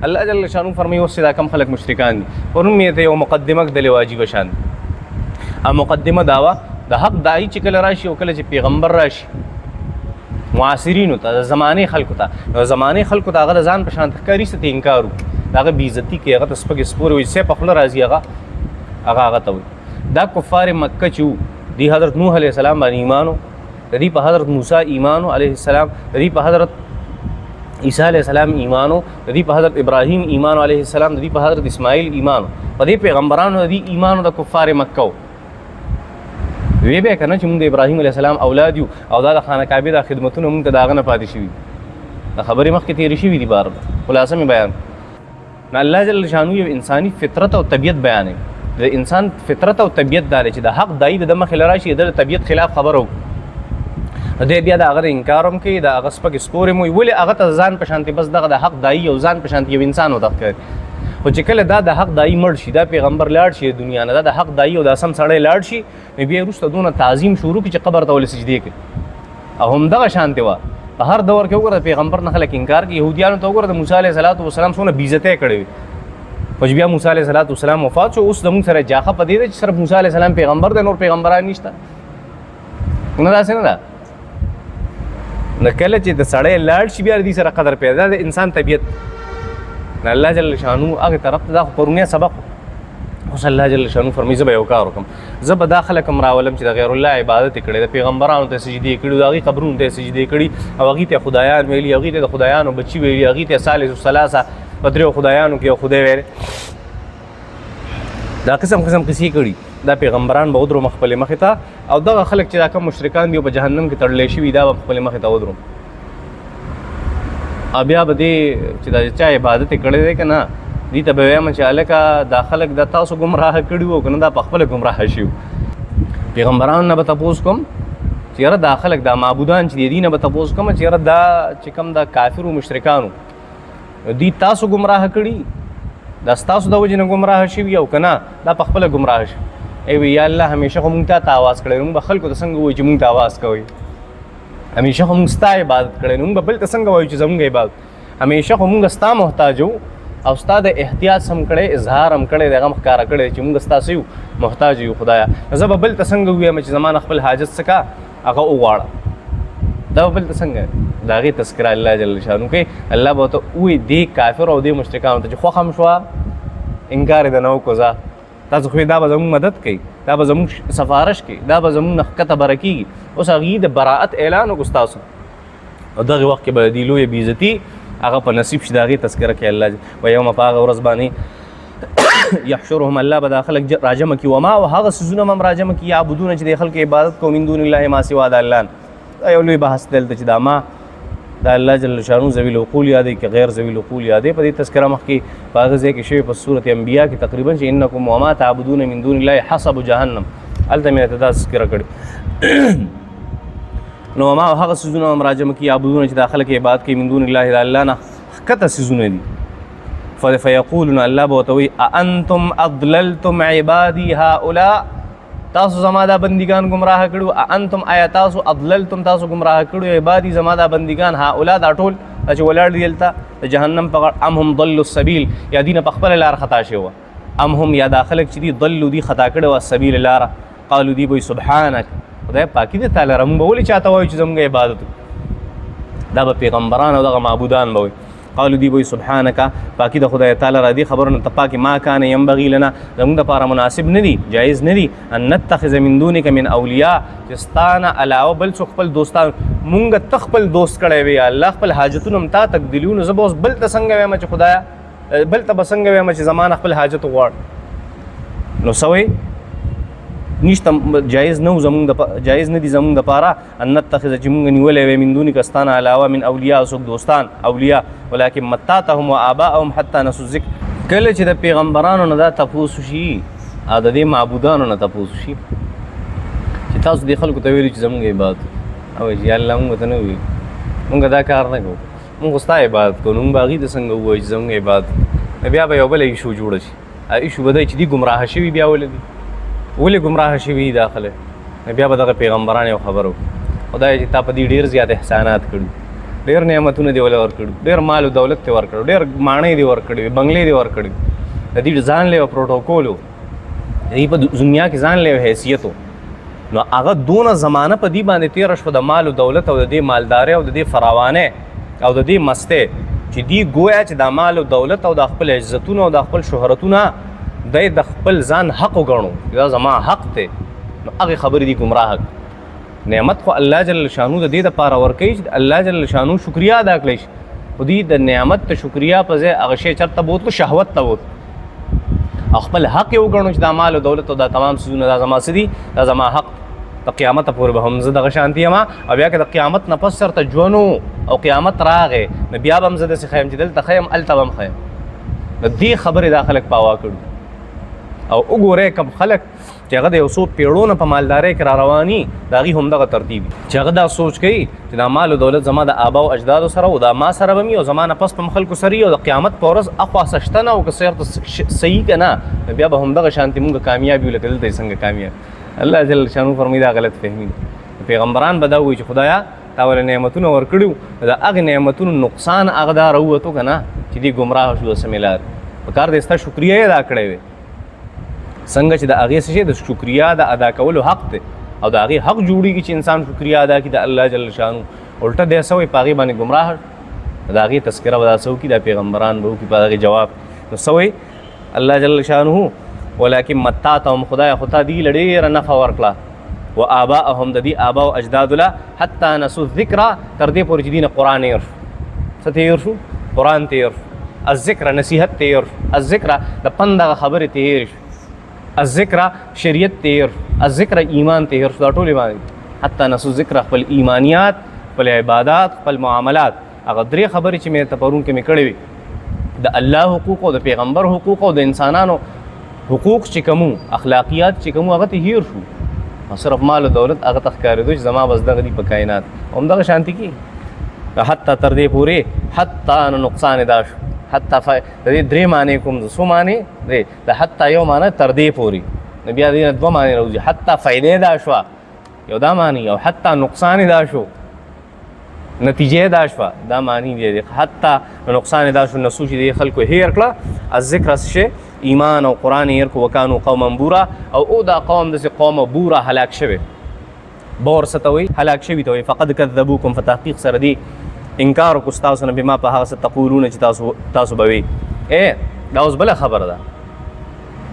الله جل شانو فرمایي اوس دا کم خلک مشرکان دي پرون مې ته یو مقدمه کړلې واجب شان مقدمه داوا د حق دای چې کله راشي او کله چې پیغمبر راشي معاصرینو ته د زمانه خلکو ته د زمانه خلکو ته هغه ځان په شان تخکاری ست انکار هغه بیزتی کې هغه تسپګ سپور وي سه په خپل راضي هغه ته وي دا کفار مکه چې دی حضرت نوح علیہ السلام باندې ایمانو دی په حضرت موسی ایمانو علیہ السلام دی په حضرت عیسی علیہ السلام ایمانو دی په حضرت ابراهیم ایمانو علیہ السلام دی په حضرت اسماعیل ایمانو په دې پیغمبرانو دی ایمانو د کفار مکه وی به کنه چې موږ د ابراهیم علیه السلام اولاد یو او دا د خانه کعبه د خدمتونو موږ ته داغه نه پاتې شوي د خبرې مخکې تېرې شوي دي بار خلاصه مې بیان نه الله جل شانو یو انساني فطرت او طبیعت بیانوي د انسان فطرت او طبیعت دا چې د حق دای د مخې راشي د طبیعت خلاف خبرو دې بیا د هغه انکار هم کوي د هغه سپک سپورې مو ولې هغه ته ځان په شانتي بس دغه د حق دای او ځان په شانتي یو انسان ودا کوي خو چې کله دا د حق دای مړ شي دا پیغمبر لاړ شي دنیا نه دا د حق دای او د سم سړی لاړ شي بیا وروسته دونه تعظیم شروع کی چې قبر ته ول سجدي کوي او هم دغه شانتي وا په هر دور کې وګوره پیغمبر نه خلک انکار کوي يهوديانو ته وګوره د موسی عليه السلام څونه بیزته کړي خو بیا موسی عليه السلام وفات شو اوس د موږ سره جاخه پدې چې صرف موسی عليه السلام پیغمبر دی نور پیغمبران نشته نه داسې نه ده نه کله چې د سړی لاړ شي بیا دې سره قدر پیدا د انسان طبیعت الله جل شانو هغه طرف ته دا پرونه سبق اوس الله جل شانو فرمایي زه به یو کار وکم زه به داخله کوم راولم چې د غیر الله عبادت کړي د پیغمبرانو ته سجدي کړي د هغې قبرونو ته سجدي کړي او هغې ته خدایان ویلي هغې ته د خدایانو بچي ویلي هغې ته ثالث الثلاثه په درېو خدایانو کې یو خدای ویلی دا قسم قصې کړي دا پیغمبران به ودرو خپلې مخې ته او دغه خلک چې دا کوم مشرکان دي او په جهنم کې تړلی شوي دا به خپلې مخې ته ودرو بیا به دې چې دا چا عبادت کړی دی که نه دې ته به وایم چې هلکه دا خلک د تاسو ګمراه کړي وو که نه دا په خپله ګمراه شي پیغمبرانو نه به تپوس کوم چې یاره دا خلک دا معبودان چې دی دې نه به تپوس کوم چې یاره دا چې کوم دا کافرو مشرکانو دوی تاسو ګمراه کړي دا ستاسو د وجې نه ګمراه شوي او که نه دا په خپله ګمراه شي ای وی یا الله همیشه خو مونږ ته آواز کړی موږ به خلکو ته څنګه وایو چې مونږ ته آواز کوئ همیشه خو مونږ ستا عبادت کړی نو موږ به بل ته څنګه وایو چې زموږ عبادت همیشه خو مونږ ستا محتاج وو او ستا د احتیاط هم کړی اظهار هم کړی د هغه ښکاره کړی چې مونږ ستاسو یو محتاج یو خدایه زه به بل ته څنګه ووایم چې زما نه خپل حاجت څه کا هغه وغواړه دا به بل ته څنګه د هغې تذکره الله جل شانو کوي الله به ورته ووایي دې کافر او دې مشرکانو ته چې خوښ هم شوه انکار یې د نه وکړو تاسو خو دا به زموږ مدد کوي دا به زموږ سفارش کوي دا به زموږ نه ښکته بره کېږي اوس هغې د براعت اعلان وکړو ستاسو او دغې وخت کې به د دې لویه بېعزتي هغه په نصیب شي د هغې تذکره کوي الله ویومه په هغه ورځ باندې یحشرهم الله به دا خلک راجمه کړي وما او هغه څیزونه هم راجمه کړي یعبدونه چې د خلکو عبادت کوي من دون الله ما سوا د الله دا یو لوی بحث دلته چې دا ما دا الله جل شانو ذوی العقول یادوي که غیر ذوی العقول یادوي په دې تذکره مخکې په هغه ځای کې شوی په صورت انبیا کې تقریبا چې انکم وما تعبدون من دون الله حسب جهنم هلته مې ته دا تذکره کړې نو وما او هغه څیزونه هم راجمه کړي یعبدونه چې دا خلک عبادت کوي من دون الله د الله نه ښکته څیزونه دي فیقولون الله به ورته وایي اانتم اضللتم عبادي هؤلاء تاسو زما دا بندگان گمراه کړو انتم آیا تاسو اضللتم تاسو گمراه کړو عبادي زما دا بندگان هؤلاء دا ټول چې ولاړ دي دلته د جهنم په غاړه ام هم ضلوا السبیل یا دین په خپل لار خطا شوی ام هم یا دا خلک چې دي ضلوا دي خطا کړو السبیل لار قالوا دی وای سبحانك خدای پاکي دې تعالی رم به ولې چاته وایي چې زموږ عبادت دا به پیغمبران او دغه معبودان به وایي قالوا دی وای سبحانك پاکي د خدای تعالی را دي خبرونه ته پاکي ما کان ينبغي لنا زموږ لپاره مناسب نه دي جایز نه دي ان نتخذ من دونك من اولیاء جستانه علاوه بل څوک خپل دوستان مونږ تخپل دوست کړی وي الله خپل حاجتونه هم تا تقدیلونه زه به اوس بل ته څنګه وایم چې خدایا بل ته به څنګه وایم چې زمانه خپل حاجت وغواړ نو سوی نشته جایز نه جایز نه دي زموږ دپاره ان نتخذ چې مونږ نیولی وی من دونک ستانه علاوه من اولیاء څوک دوستان اولیاء ولکن متاتهم وآباءهم حتی نسوا الذکر کله چې د پیغمبرانو نه دا تپوس شي او د دې معبودانو نه تپوس شي چې تاسو دې خلکو ته ویلي چې زموږ عبادت او یا الله مونږ ته نه وي مونږ دا کار نه کوو مونږ ستا عبادت کوو نو مونږ به هغې ته څنګه ووایو چې زموږ عبادت بیا به یو بله ایشو جوړه شي ایشو به دی چې دي ګمراه شوي بیا ولې دي ولې ګمراه شوي داخله بیا به دغه پیغمبران یو خبر وکړو خدای چې تا په دې ډېر زیات احسانات کړي ډېر نعمتونه دی ول ورکړي، ډېر مال او دولت ته ورکړي، ډېر ماڼۍ دی ورکړي، بنگلې دی ورکړي، د دې ځان له پروتوکول دی په دنیا کې ځان له حیثیت نو هغه دونه زمانه په دې باندې تیر شو د مال او دولت او د دې مالداري او د دې فراوانه او د دې مسته چې دی گویا چې د مال او دولت او د خپل عزتونو او د خپل شهرتونو د خپل ځان حق وګڼو دا زما حق ته نو هغه خبرې دي گمراه نعمت خو الله جل شانو د دې لپاره ورکوي چې الله جل شانو شکریا ادا کړي خو دې د نعمت ته شکریا په ځای هغه شی چرته بوت کو شهوت ته بوت خپل حق یې وګڼو چې د مال او دولت او د تمام سيزونه دا زما سدي دا زما حق د قیامت پورې به هم زه دغه شانتي یم او بیا که د قیامت نه پس سرته ژوندو او قیامت راغې نو بیا به هم زه داسې ښیم چې دلته ښیم هلته به هم ښیم د دې خبرې دا خلک پاوا کړو او وګورئ کوم خلک چې هغه د یو څو پیړو نه په مالدارۍ کې را رواني د هغې همدغه ترتیب چې هغه دا سوچ کوي چې دا مال او دولت زما د آبا او اجدادو سره او دا ما سره به وي او زما نه پس په خلکو سره وي او د قیامت په ورځ اخوا څه شته نه او که چېرته صحیح که نه بیا به همدغه شانتې مونږ کامیاب یو لکه دلته یې څنګه کامیاب الله جل شانو فرمایي دا غلط فهمي ده پیغمبران به دا وایي چې خدایا تا ول نعمتونه ورکړو د هغې نعمتونو نقصان هغه دا راووتو که نه چې دې ګمراه شو د سمې لارې په کار دی ستا شکریه یې ادا کړی وی څنګه چې د هغې څه شی د شکریا د ادا کولو حق دی او د هغې حق جوړېږي چې انسان شکریا ادا کړي د الله جل شانو الټه دی څه وایي په هغې باندې ګمراه د هغې تذکره به دا څه وکړي دا پیغمبران به وکړي په هغې جواب نو څه وایي الله جل شانه ولکن متعتهم خدای خو تا دې له ډېره نفع ورکړه و آباءهم د دې آبا او اجدادو له حتی نسو الذکره تر دې پورې چې دې نه قرآن هېر شو څه تېر شو قرآن تېر شو الذکره نصیحت تېر شو الذکره د پند دغه خبرې تېرې شو الذکر شریعت تیر الذکر ایمان تیر دا ټول باندې حتی نسو ذکر خپل ایمانیات خپل عبادات خپل معاملات هغه درې خبرې چې مې ته پرون کې مې کړې وي د الله حقوق او د پیغمبر حقوق او د انسانانو حقوق چې کومو اخلاقیات چې کومو هغه ته هیر شو صرف مال او دولت هغه ته ښکارېدو چې زما بس دغه دي په کائنات همدغه شانتي کې حتی تر دې پورې حتی نقصان دا شو حتی د دې درې معنی کوم څو معنی دی د حتی یو معنی تر دې پورې نو بیا دې نه دوه معنی راوځي حتی فایدې دا شوه یو دا معنی او حتی نقصان دا شو نتیجې دا شوه دا معنی دی حتی نقصان دا شو نسو چې دې خلکو هیر کړه الذکر شی ایمان او قرآن هیر کو وکانو قوما بورا او دا قوم داسې قوم بورا هلاک شوی بور څه ته وایي هلاک شوي ته وایي فقد کذبوکم په تحقیق سره دی انکار وکړو ستاسو نه بما په هغه څه تقولونه چې تاسو به وي دا اوس بله خبره ده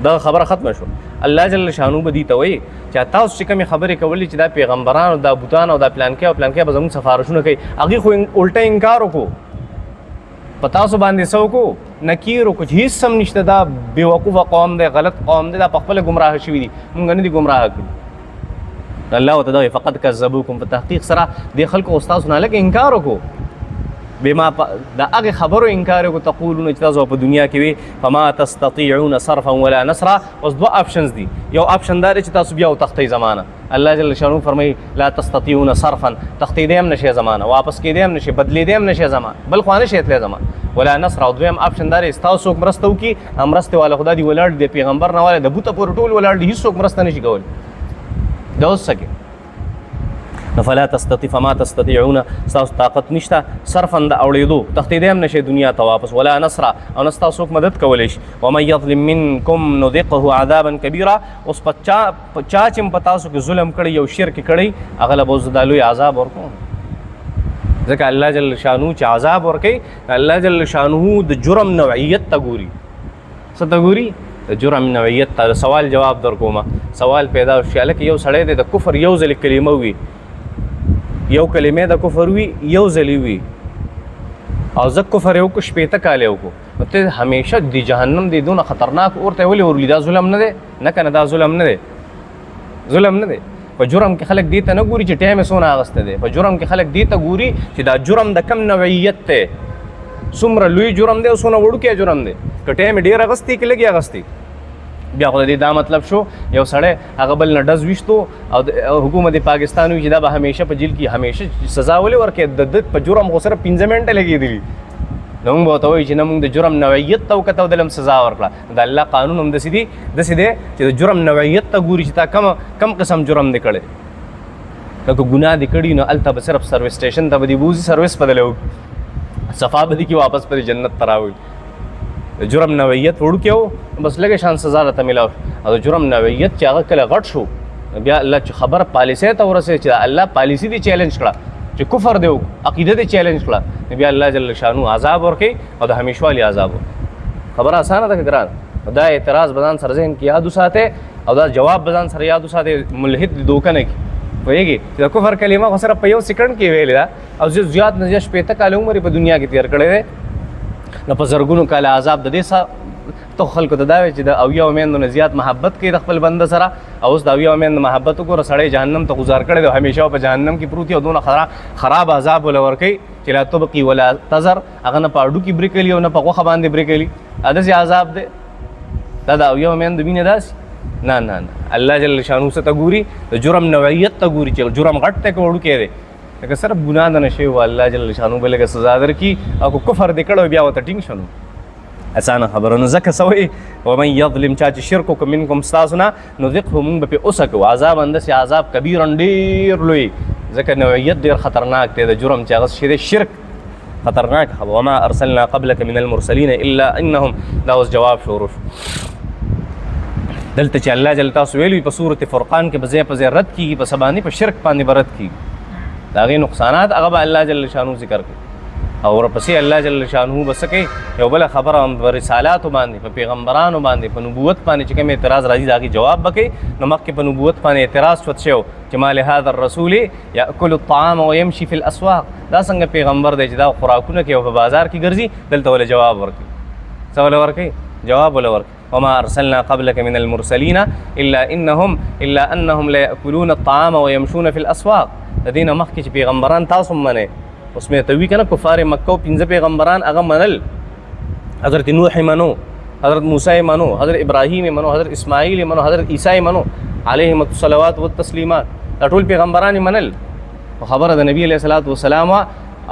دغه خبره ختمه شو الله جل شانو به دې ته وایي چې تاسو چې کومې خبرې کولې چې دا پیغمبران او دا بوتان او دا پلانکې او پلانکې به زموږ سفارشونه کوي هغې خو الټه انکار وکړو په تاسو باندې څه وکړو نکیر وکړو چې هېڅ هم نشته دا بېوقوفه قوم دی غلط قوم دی دا په خپله ګمراه شوي دي مونږ نه دي ګمراه کړي الله ورته دا وایي فقط کذبوکم په تحقیق سره دې خلکو او ستاسو نه لږ انکار وکړو بما د هغې خبرو انکار وکړو تقولونه چې تاسو په دنیا کې وي فما تستطيعون صرفا ولا نصرا اوس دوه آپشنز دي یو آپشن دا دی چې تاسو بیا وتښتئ زمانه الله جل شانو فرمایي لا تستطيعون صرفا تښتېدی هم نشئ زمانه واپس کېدی هم نشئ بدلېدی هم نشئ زمانه بل خوا نشئ تللی زمانه ولا نصر او دویم آپشن دا دی ستاسو څوک مرسته وکړي مرستې والا خدا دي ولاړ دی پیغمبر نه والا د بوته پورې ټول ولاړ دي هېڅوک مرسته نشي کولی دا اوس څه کې فلا فما تستطيعون ستاسو طاقت نشته صرفا د اورېدو تښتېدی هم نشئ دنیا ته واپس ولا نصر او نه ستاسو څوک مدد کولی شي ومن یظلم منکم نذقه عذابا کبیرا اوس په چا چې په تاسو کې ظلم کړی یو شرک کړی هغه له به زه دا لوی عذاب ورکوم ځکه الله جل شانو چې عذاب ورکوي الله جل شانو د جرم نوعیت ته ګوري څه ته ګوري د جرم نوعیت ته سوال جواب در کومه سوال پیدا شي هلکه یو سړی دی د کفر یو ځلې کلمه وي یو کلمې د کفر وي یو ځلې وي او زه کفر یې وکړو شپېته کاله وکړو نو ته همیشه د جهنم دی دونه خطرناک اور ته ولې ورولي دا ظلم نه دی نه که نه دا ظلم نه دی ظلم نه دی په جرم کې خلک دې ته نه ګوري چې ټایم یې څونه اخیستی دی په جرم کې خلک دې ته ګوري چې دا جرم د کم نوعیت دی څومره لوی جرم دی او څونه وړوکی جرم دی که ټایم یې ډېر اخیستی که لږ یې اخیستی بیا خو د دې دا مطلب شو یو سړی هغه بل نه ډز ویشتو او حکومت پاکستان وي چې دا به همیشه په جیل کې همیشه سزا ولې ورکوي د ده په جرم خو صرف 15 منټه لګېدلي نو موږ به ورته وایو چې نه موږ د جرم نوعیت ته وکته او دله هم سزا ورکړه د الله قانون هم داسې دی چې د جرم نوعیت ته ګوري چې تا کم قسم جرم دی کړی لکه ګناه دې کړي نو هلته به صرف سروس سټیشن ته به دې بوځي سروس به دله وکړي صفا به دې کړي واپس به دې جنت ته راوړي د جرم نوعیت وړوکی و بس لږه شان سزا راته میلاو او د جرم نوعیت چې هغه کله غټ شو بیا الله چې خبره پالیسۍ ته ورسېد چې الله پالیسي دې چیلنج کړه چې کفر دی عقیده دې چیلنج کړه نو بیا الله جل شانو عذاب ورکوي او د همیشوالي عذاب خبره اسانه ده که ګرانه دا اعتراض به ځان سره ذهن کې یاد وساتئ او دا جواب به ځان سره یاد وساتئ ملحد دوکه نه کړي پوهېږي چې د کفر کلمه خو صرف په یو سیکنډ کې ویلې ده او زیات نه زیات 15 کاله عمر یې په دنیا کې تېر کړی دی نو په زرګونو کاله عذاب د دې ته خلکو ته دا وایي چې د اویاو میندو نه زیات محبت کوي د خپل بنده سره او اوس د اویاو میندو محبت وګوره سړی جهنم ته ګزار کړی دی همیشه په جهنم کې پروت او دونه خراب عذاب وله ورکوي چې لا تبقي ولا تذر هغه نه په اډو کې برېکلي او نه په غوښه باندې برېکلي داسې عذاب دی دا د اویاو میندو مینې داسې نه نه نه الله جل شانو څه ته ګوري د جرم نوعیت ته ګوري چې جرم غټ دی که وړوکی دی لکه صرف ګناه د نشوي و الله جل شانو به لږه سزا درکړي او که کفر دې کړی بیا ورته ټینګ شنو اسانه خبره نو ځکه څه وایي ومن یظلم چا چې شرک وکړه منکم ستاسو نه نذقه موږ به پرې اوسه کوو عذاب انداسې عذاب کبیرا ډېر لوی ځکه نوعیت ډېر خطرناک دی د جرم چې هغه شی دی شرک خطرناک وما ارسلنا قبلك من المرسلين الا انهم دا اوس جواب شروع شو دلته چې الله جل تاسو ویلي په سورة فرقان کې به ځای په ځای رد کېږي په سبانې په شرک باندې به رد کېږي د هغې نقصانات هغه به الله جل شانو ذکر کوي او ورپسې الله جل شانو به څه کوي یو بله خبره په رسالاتو باندې په پیغمبرانو باندې په نبوت باندې چې کوم اعتراض راځي د هغې جواب به کوي نو مخکې په نبوت باندې اعتراض شوت شوی چې ما لهذا الرسول یاکل الطعام ویمشي فی الاسواق دا څنګه پیغمبر دی چې دا خوراکونه کوي او په بازار کې ګرځي دلته ولې جواب ورکوي څه ولې ورکوي جواب ولې ورکوي وما ارسلنا قبلك من المرسلين الا انهم لا ياكلون الطعام ويمشون في الاسواق د دې نه مخکې چې پیغمبران تاسو منئ اوس مې ته وي که نه کفار مکه و 15 پیغمبران هغه منل حضرت نوح یې منو حضرت موسی یې منو حضرت ابراهیم یې منو حضرت اسماعیل یې منو حضرت عیسی یې منو علیهم الصلوات والتسلیمات دا ټول پیغمبران یې منل خبره د نبی علیه الصلاة والسلام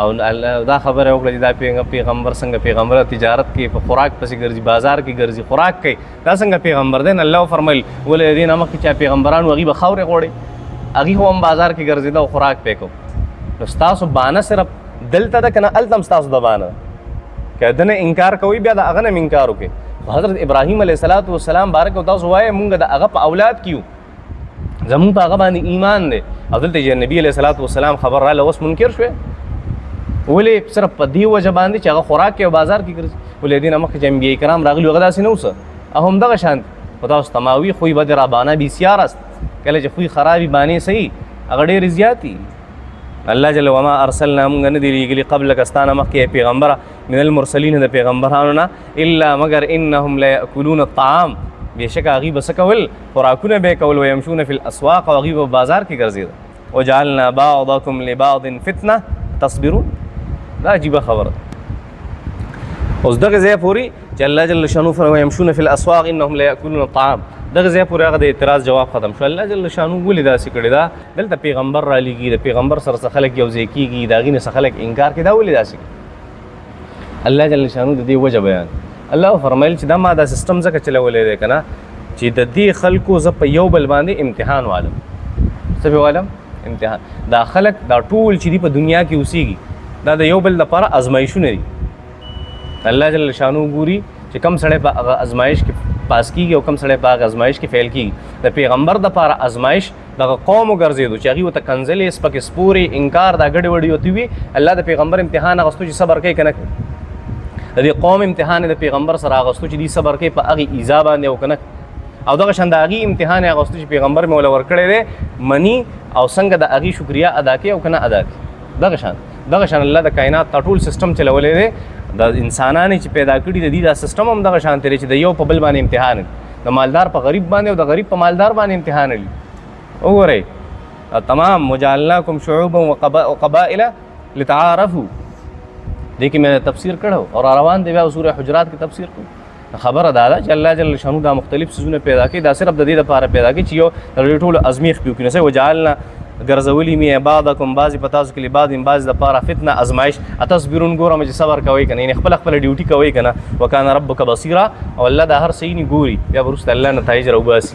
او دا خبره وکړه چې دا پیغمبر څنګه پیغمبر تجارت کې په خوراک پسې ګرځي بازار کې ګرځي خوراک کوي دا څنګه پیغمبر دی الله فرمایل ولې دې نه مخکې چې پیغمبرانو هغوی به خاورې غوړي هغوی هم بازار کې ګرځېده او خوراک پې کو نو ستاسو بانه صرف دلته ده که نه هلته هم ستاسو د بانه که ده نه انکار کوئ بیا د هغه نه هم انکار وکړئ حضرت ابراهیم علیه الصلاة والسلام بارک او تاسو وایئ مونږ د هغه په اولاد کې یو زمونږ په هغه باندې ایمان دی او دلته چې نبي علیه الصلاة والسلام خبر راله اوس منکر شوی ولې صرف په دې وجه باندې چې هغه خوراک کوي او بازار کې ګرځي ولې دې نه مخکې چې انبیاء کرام راغلي هغه داسې نه اوسه او همدغه شان خو تاسو تماوي خوی بد رابانه بسیار است کله چې خوی خرابي بانې صحیح هغه ډېرې زیاتې الله جل وما ارسلنا موږ نه دي لېږلي قبلک ستانه مخکې پیغمبره من المرسلین د پیغمبرانو نه الا مگر انهم لا یاکلون الطعام بېشکه هغوی به څه کول خوراکونه به یې کول ویمشون فی الاسواق او هغوی به بازار کې ګرځېده وجعلنا بعضکم لبعض فتنه تصبرون دا عجیبه خبره اوس دغه ځای پورې چې الله جل شانو فرمایي يمشون فی الاسواق انهم لا یاکلون الطعام دغه ځای پورې هغه د اعتراض جواب ختم شو الله جل شانو ولې داسې کړې ده دلته پیغمبر رالیږي د پیغمبر سره څه خلک یو ځای کېږي د هغې نه څه خلک انکار کوي دا ولې داسې الله جل شانو د دې وجه بیان الله فرمایل چې دا ما دا سیستم ځکه چلولی دی که نه چې د دې خلکو زه په یو بل باندې امتحان والم څه پې والم امتحان دا خلک دا ټول چې دي په دنیا کې اوسېږي دا د یو بل لپاره ازمایښونه دي الله جل شانو ګوري چې کم سړی په هغه ازمایش کې پاس کېږي او کم سړی په هغه ازمایش کې فیل کېږي د پیغمبر دپاره ازمایش دغه قوم وګرځېدو چې هغوی ورته کنځلې سپکې سپورې انکار دا ګډې وډې ورته وي الله د پیغمبر امتحان اخیستو چې صبر کوي که نه کوي د دې قوم امتحان د پیغمبر سره اخیستو چې دوی صبر کوي په هغې ایذا باندې او که نه او دغه شان د هغې امتحان یې اخیستو چې پیغمبر مې وله ورکړی دی مني او څنګه د هغې شکریه ادا کوي او که نه ادا کوي دغه شان الله د کائنات تا ټول سیسټم چلولی دی د انسانانې چې پیدا کړي د دې دا سیسټم هم دغه شان دی چې د یو په بل باندې امتحان د مالدار په غریب باندې او د غریب په مالدار باندې امتحان وي وګورئ تمام وجعلناکم شعوبا وقبائل لتعارفوا دې کې مې تفسیر کړو او روان دی بیا سورہ حجرات کې تفسیر کړو خبره دا ده چې الله جل شانو دا مختلف څیزونه پیدا کړي دا صرف د دې لپاره پیدا کړي چې یو د ټولو ازمیښت پې وکړي نو وجعلنا ګرځولي مې بعضکم بعضې په تاسو کې لبعض بعض دپاره فتنه ازمایش اتصبرون ګورم چې صبر کوئ که نه یعنې خپله ډیوټي کوئ که نه وکان ربک بصیره او الله دا هر څه یې ګوري بیا به وروسته الله نتایج راوباسي